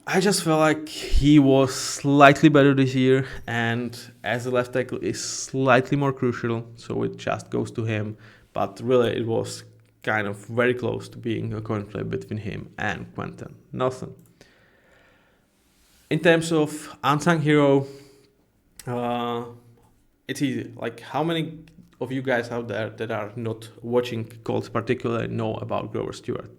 I just felt like he was slightly better this year, and as a left tackle is slightly more crucial, so it just goes to him. But really, it was kind of very close to being a coin flip between him and Quentin Nelson. In terms of unsung hero, it's easy. Like, how many of you guys out there that are not watching Colts particularly know about Grover Stewart?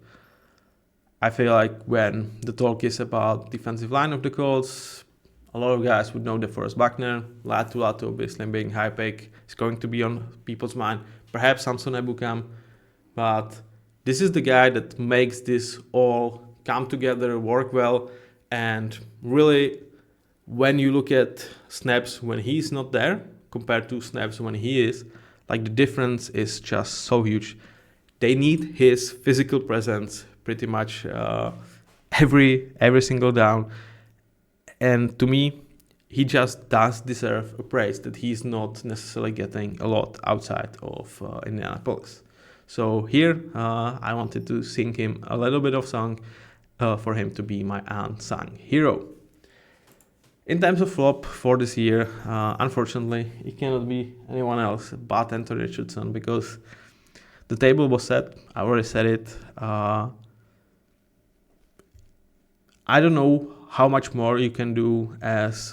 I feel like when the talk is about defensive line of the Colts, a lot of guys would know DeForest Buckner. Latu obviously being high pick is going to be on people's mind. Perhaps Samson Ebukam. But this is the guy that makes this all come together, work well. And really, when you look at snaps when he's not there compared to snaps when he is, like the difference is just so huge. They need his physical presence pretty much every single down, and to me he just does deserve a praise that he's not necessarily getting a lot outside of Indianapolis. So here I wanted to sing him a little bit of song for him to be my unsung hero. In terms of flop for this year, unfortunately it cannot be anyone else but Anthony Richardson, because the table was set. I already said it. I don't know how much more you can do as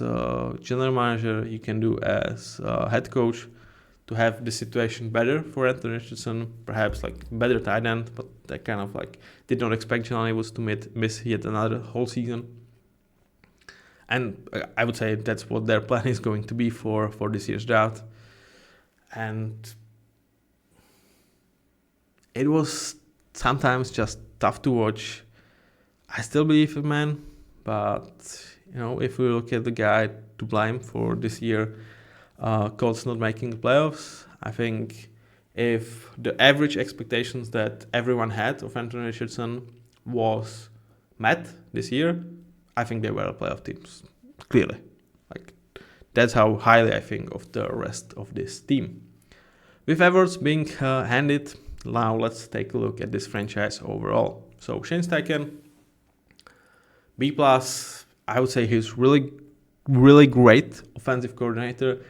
general manager, you can do as head coach to have the situation better for Anthony Richardson. Perhaps like better tight end, but they kind of like did not expect Jalen was to miss yet another whole season. And I would say that's what their plan is going to be for this year's draft. And it was sometimes just tough to watch. I still believe in man, but if we look at the guy to blame for this year, Colts not making the playoffs, I think if the average expectations that everyone had of Anthony Richardson was met this year, I think they were a playoff team, clearly. Like, that's how highly I think of the rest of this team. With awards being handed, now let's take a look at this franchise overall. So Shane Steichen, B+, I would say he's really, really great offensive coordinator.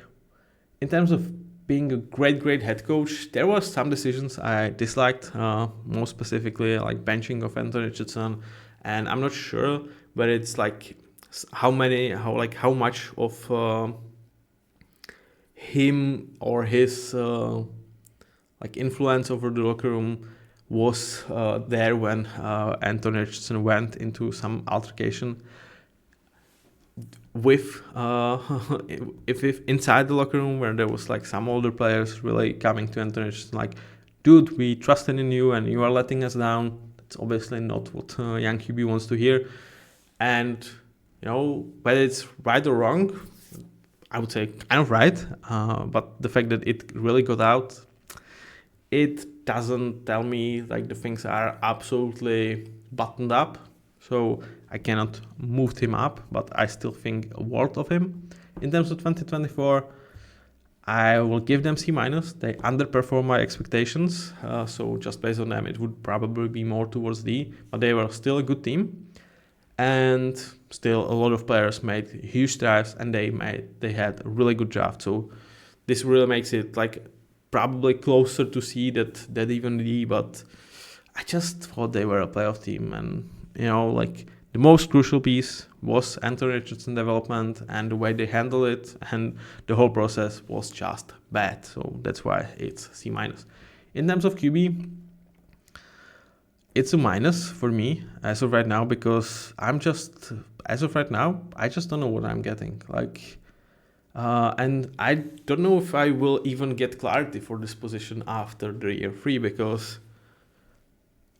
In terms of being a great head coach, there were some decisions I disliked, most specifically like benching of Anthony Richardson, and I'm not sure, but it's like how much of him or his influence over the locker room was there when Anthony Richardson went into some altercation with if inside the locker room, where there was like some older players really coming to Anthony Richardson like, dude, we trusted in you and you are letting us down. That's obviously not what young QB wants to hear. And whether it's right or wrong, I would say kind of right, but the fact that it really got out, it doesn't tell me like the things are absolutely buttoned up. So I cannot move him up, but I still think a world of him. In terms of 2024, I will give them C-. They underperform my expectations. So just based on them, it would probably be more towards D, but they were still a good team. And still a lot of players made huge strides, and they had a really good draft. So this really makes it like probably closer to C that even D, but I just thought they were a playoff team. And the most crucial piece was Anthony Richardson development, and the way they handled it, and the whole process was just bad. So that's why it's C-. In terms of QB, it's a minus for me as of right now, because I just don't know what I'm getting. And I don't know if I will even get clarity for this position after the year 3, because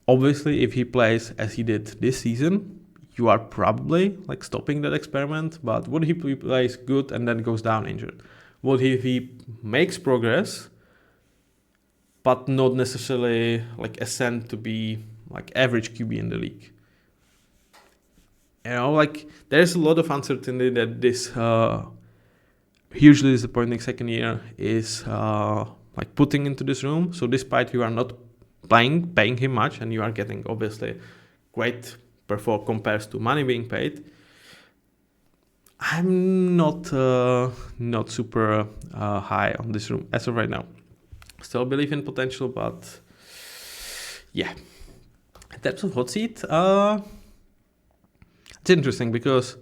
obviously if he plays as he did this season, you are probably like stopping that experiment. But what if he plays good and then goes down injured? What if he makes progress but not necessarily like ascend to be like average QB in the league? There's a lot of uncertainty that this hugely disappointing second year is putting into this room. So despite you are not paying him much, and you are getting obviously great perform compares to money being paid, I'm not super high on this room as of right now. Still believe in potential, but yeah. In terms of hot seat, it's interesting because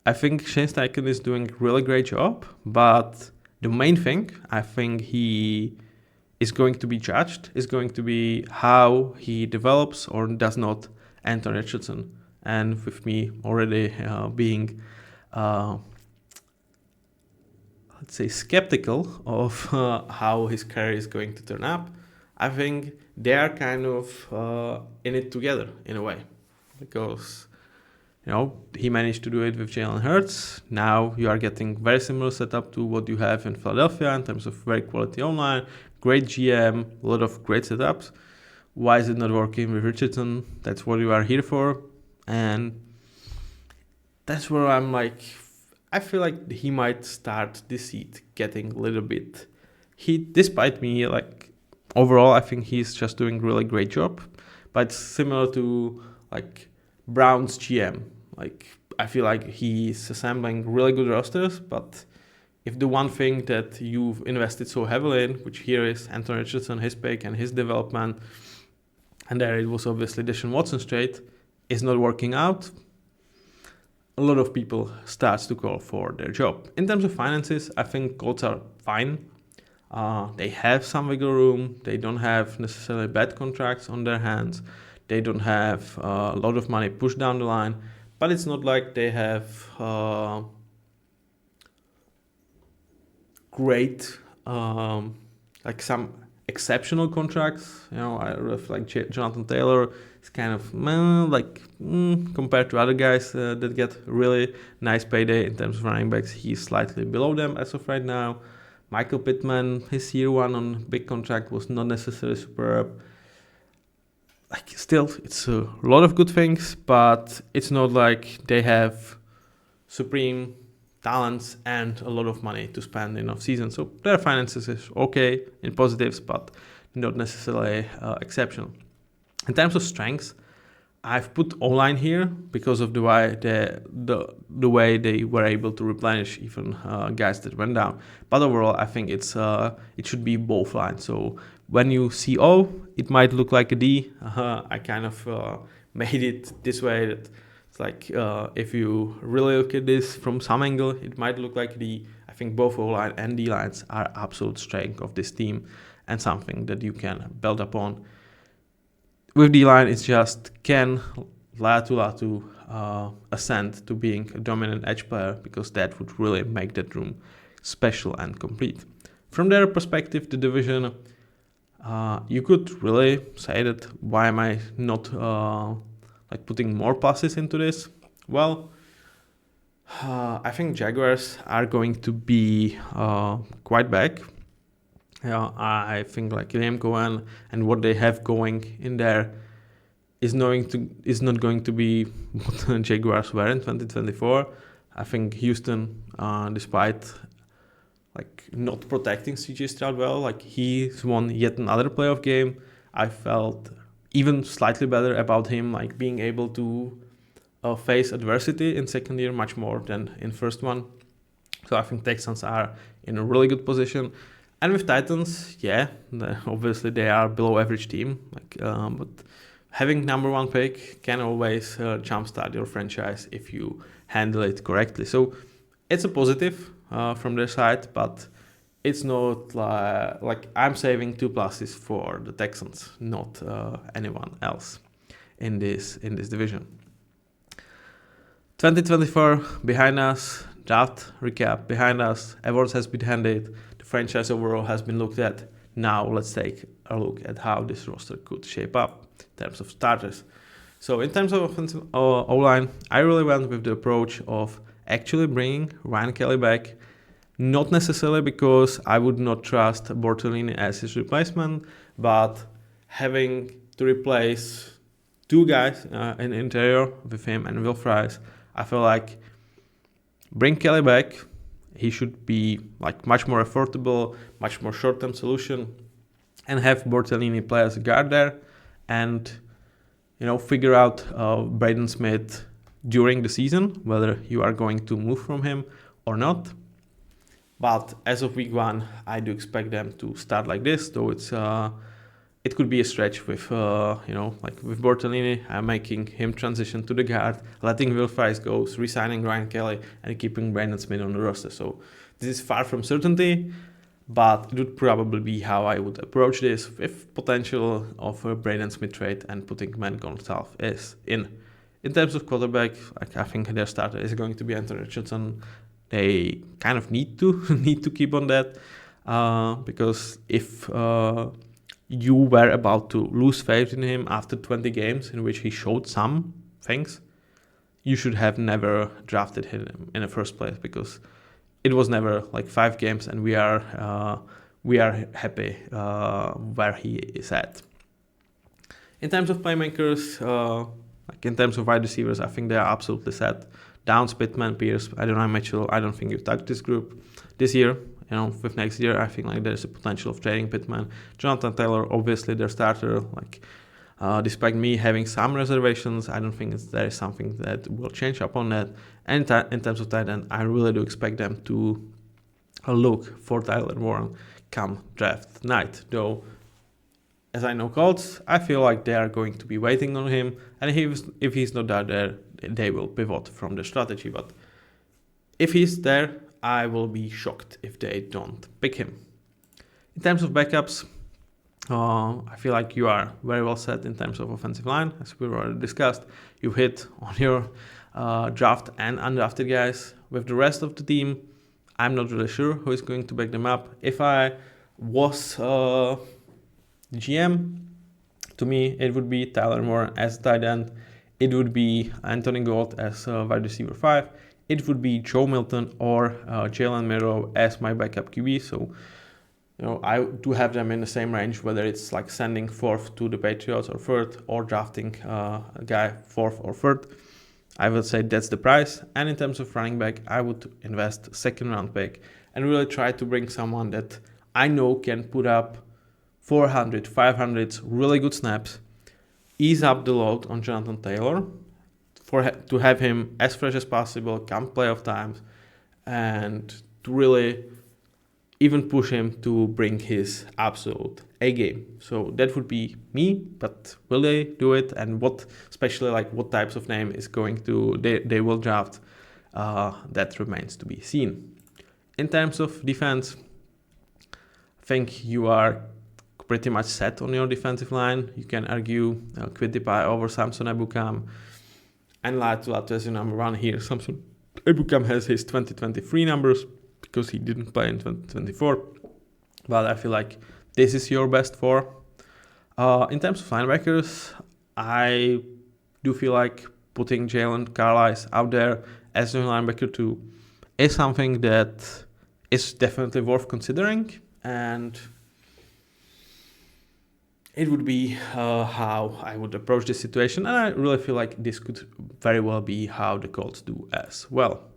I think Shane Steichen is doing a really great job, but the main thing I think he is going to be judged is going to be how he develops or does not Anthony Richardson. And with me already being, let's say, skeptical of how his career is going to turn up, I think they are kind of in it together in a way, because he managed to do it with Jalen Hurts. Now you are getting very similar setup to what you have in Philadelphia in terms of very quality online, great GM, a lot of great setups. Why is it not working with Richardson? That's what you are here for. And that's where I'm like, I feel like he might start this seat getting a little bit heat, despite me, like, overall, I think he's just doing a really great job. But it's similar to, like, Brown's GM. Like, I feel like he's assembling really good rosters, but if the one thing that you've invested so heavily in, which here is Anthony Richardson, his pick and his development, and there it was obviously Deshaun Watson straight, is not working out, a lot of people starts to call for their job. In terms of finances, I think Colts are fine. They have some wiggle room. They don't have necessarily bad contracts on their hands. They don't have a lot of money pushed down the line. but it's not like they have great, like some exceptional contracts. I have like Jonathan Taylor is kind of compared to other guys that get really nice payday in terms of running backs. He's slightly below them as of right now. Michael Pittman, his year one on big contract was not necessarily superb. Like still, it's a lot of good things, but it's not like they have supreme talents and a lot of money to spend in off season. So their finances is okay in positives, but not necessarily exceptional. In terms of strengths, I've put O-line here because of the way they were able to replenish even guys that went down. But overall, I think it should be both lines. So when you see O, it might look like a D. I kind of made it this way that it's like if you really look at this from some angle, it might look like a D. I think both O-line and D lines are absolute strength of this team and something that you can build upon. With D-line, it's just can Latu ascend to being a dominant edge player, because that would really make that room special and complete. From their perspective, the division, you could really say that why am I not putting more pluses into this? Well, I think Jaguars are going to be quite back. I think like Liam Cohen and what they have going in there is not going to be what Jaguars were in 2024. I think Houston, despite like not protecting CJ Stroud well, like he's won yet another playoff game. I felt even slightly better about him, like being able to face adversity in second year much more than in first one. So I think Texans are in a really good position. And with Titans, obviously they are below average team, but having number one pick can always jumpstart your franchise if you handle it correctly. So it's a positive from their side, but it's not like I'm saving 2 pluses for the Texans, not anyone else in this division. 2024 behind us, draft recap behind us, awards has been handed. Franchise overall has been looked at. Now let's take a look at how this roster could shape up in terms of starters. So in terms of offensive O-line, I really went with the approach of actually bringing Ryan Kelly back, not necessarily because I would not trust Bortolini as his replacement, but having to replace 2 guys in the interior with him and Will Fries, I feel like bring Kelly back. He should be like much more affordable, much more short-term solution, and have Bortolini play as a guard there, and figure out Braden Smith during the season whether you are going to move from him or not. But as of week 1, I do expect them to start like this, though it could be a stretch with with Bortolini, making him transition to the guard, letting Will Fries go, re-signing Ryan Kelly, and keeping Brandon Smith on the roster. So this is far from certainty, but it would probably be how I would approach this, with potential of a Brandon Smith trade and putting Matt Gonsalves in. In terms of quarterback, I think their starter is going to be Anthony Richardson. They kind of need to keep on that because if you were about to lose faith in him after 20 games in which he showed some things, you should have never drafted him in the first place, because it was never like 5 games and we are happy where he is at. In terms of playmakers, in terms of wide receivers, I think they are absolutely set. Downs, Pittman, Pierce, Adonai Mitchell, I don't think you touch this group this year. With next year, I think like there's a potential of trading Pittman. Jonathan Taylor, obviously their starter. Despite me having some reservations, I don't think there is something that will change upon that. And in terms of tight end, I really do expect them to look for Tyler Warren come draft night. Though, as I know Colts, I feel like they are going to be waiting on him, and if he's not there, they will pivot from the strategy. But if he's there, I will be shocked if they don't pick him. In terms of backups, I feel like you are very well set in terms of offensive line, as we already discussed. You hit on your draft and undrafted guys. With the rest of the team, I'm not really sure who is going to back them up. If I was GM, to me, it would be Tyler Moore as tight end. It would be Anthony Gold as wide receiver 5. It would be Joe Milton or Jalen Milroe as my backup QB. So, I do have them in the same range, whether it's like sending 4th to the Patriots or 3rd, or drafting a guy 4th or 3rd. I would say that's the price. And in terms of running back, I would invest 2nd round pick and really try to bring someone that I know can put up 400, 500 really good snaps, ease up the load on Jonathan Taylor to have him as fresh as possible come playoff times, and to really even push him to bring his absolute A game. So that would be me, but will they do it? And what types of name is going to they will draft? That remains to be seen. In terms of defense, I think you are pretty much set on your defensive line. You can argue Quiddipai over Samson Ebukam and Latu as your number 1 here. Samson Ebukam has his 2023 numbers because he didn't play in 2024, but I feel like this is your best 4. In terms of linebackers, I do feel like putting Jalen Carlisle out there as a linebacker 2 is something that is definitely worth considering, and it would be how I would approach this situation, and I really feel like this could very well be how the Colts do as well.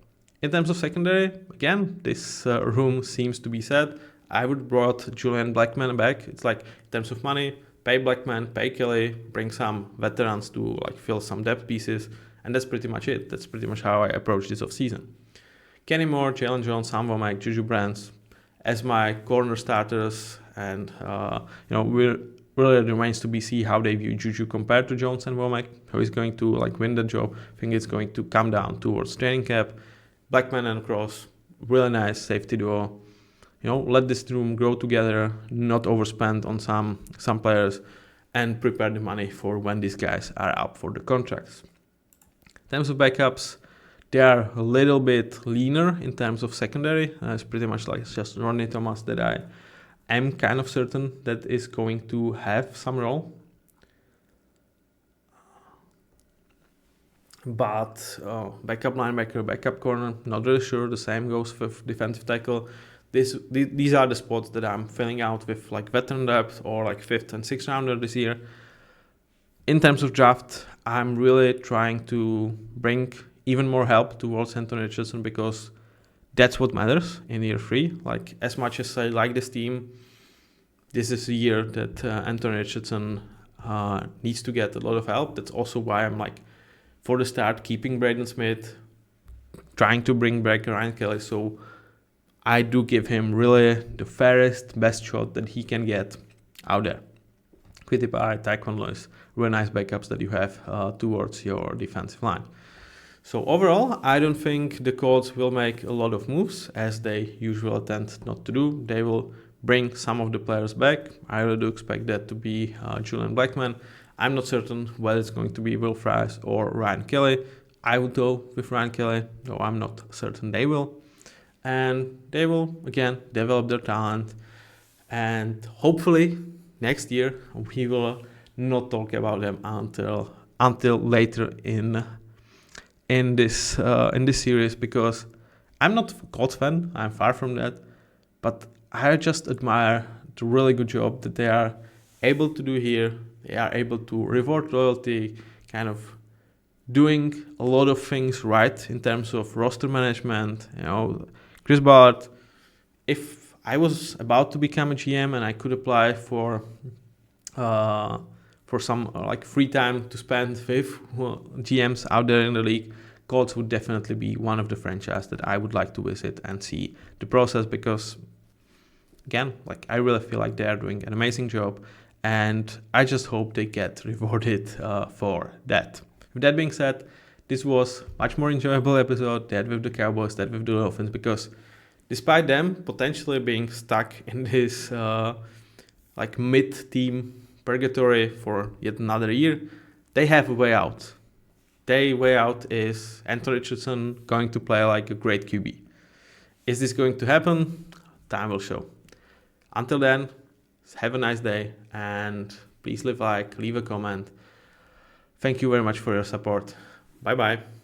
In terms of secondary, again, this room seems to be set. I would brought Julian Blackmon back. It's like, in terms of money, pay Blackmon, pay Kelly, bring some veterans to like fill some depth pieces, and that's pretty much it. That's pretty much how I approach this offseason. Kenny Moore, Jalen Jones, Sam Womack, Juju Brands as my corner starters, and really remains to be seen how they view Juju compared to Jones and Womack, who is going to like win the job. I think it's going to come down towards training camp. Blackmon and Cross, really nice safety duo. Let this room grow together, not overspend on some players, and prepare the money for when these guys are up for the contracts. In terms of backups, they are a little bit leaner in terms of secondary. It's pretty much like just Rodney Thomas that I am kind of certain that is going to have some role. But backup linebacker, backup corner, not really sure. The same goes with defensive tackle. These are the spots that I'm filling out with like veteran depth or like 5th and 6th rounder this year. In terms of draft, I'm really trying to bring even more help towards Anthony Richardson, because that's what matters in year 3. Like, as much as I like this team, this is a year that Anthony Richardson needs to get a lot of help. That's also why I'm like, for the start, keeping Braden Smith, trying to bring back Ryan Kelly. So I do give him really the fairest, best shot that he can get out there. Quiddipai, Tyquan Lewis, really nice backups that you have towards your defensive line. So overall, I don't think the Colts will make a lot of moves, as they usually tend not to do. They will bring some of the players back. I really do expect that to be Julian Blackmon. I'm not certain whether it's going to be Will Fries or Ryan Kelly. I would go with Ryan Kelly, though I'm not certain they will. And they will, again, develop their talent. And hopefully, next year, we will not talk about them until later in this series, because I'm not a Colts fan. I'm far from that. But I just admire the really good job that they are able to do here. They are able to reward loyalty, kind of doing a lot of things right in terms of roster management. Chris Ballard, if I was about to become a GM and I could apply for some like free time to spend with GMs out there in the league, Colts would definitely be one of the franchises that I would like to visit and see the process, because again, like, I really feel like they are doing an amazing job, and I just hope they get rewarded for that. With that being said, this was much more enjoyable episode than with the Cowboys, than with the Dolphins, because despite them potentially being stuck in this like mid-team purgatory for yet another year, they have a way out. their way out is Anthony Richardson going to play like a great QB. Is this going to happen? Time will show. Until then, have a nice day, and please leave a comment. Thank you very much for your support. Bye bye.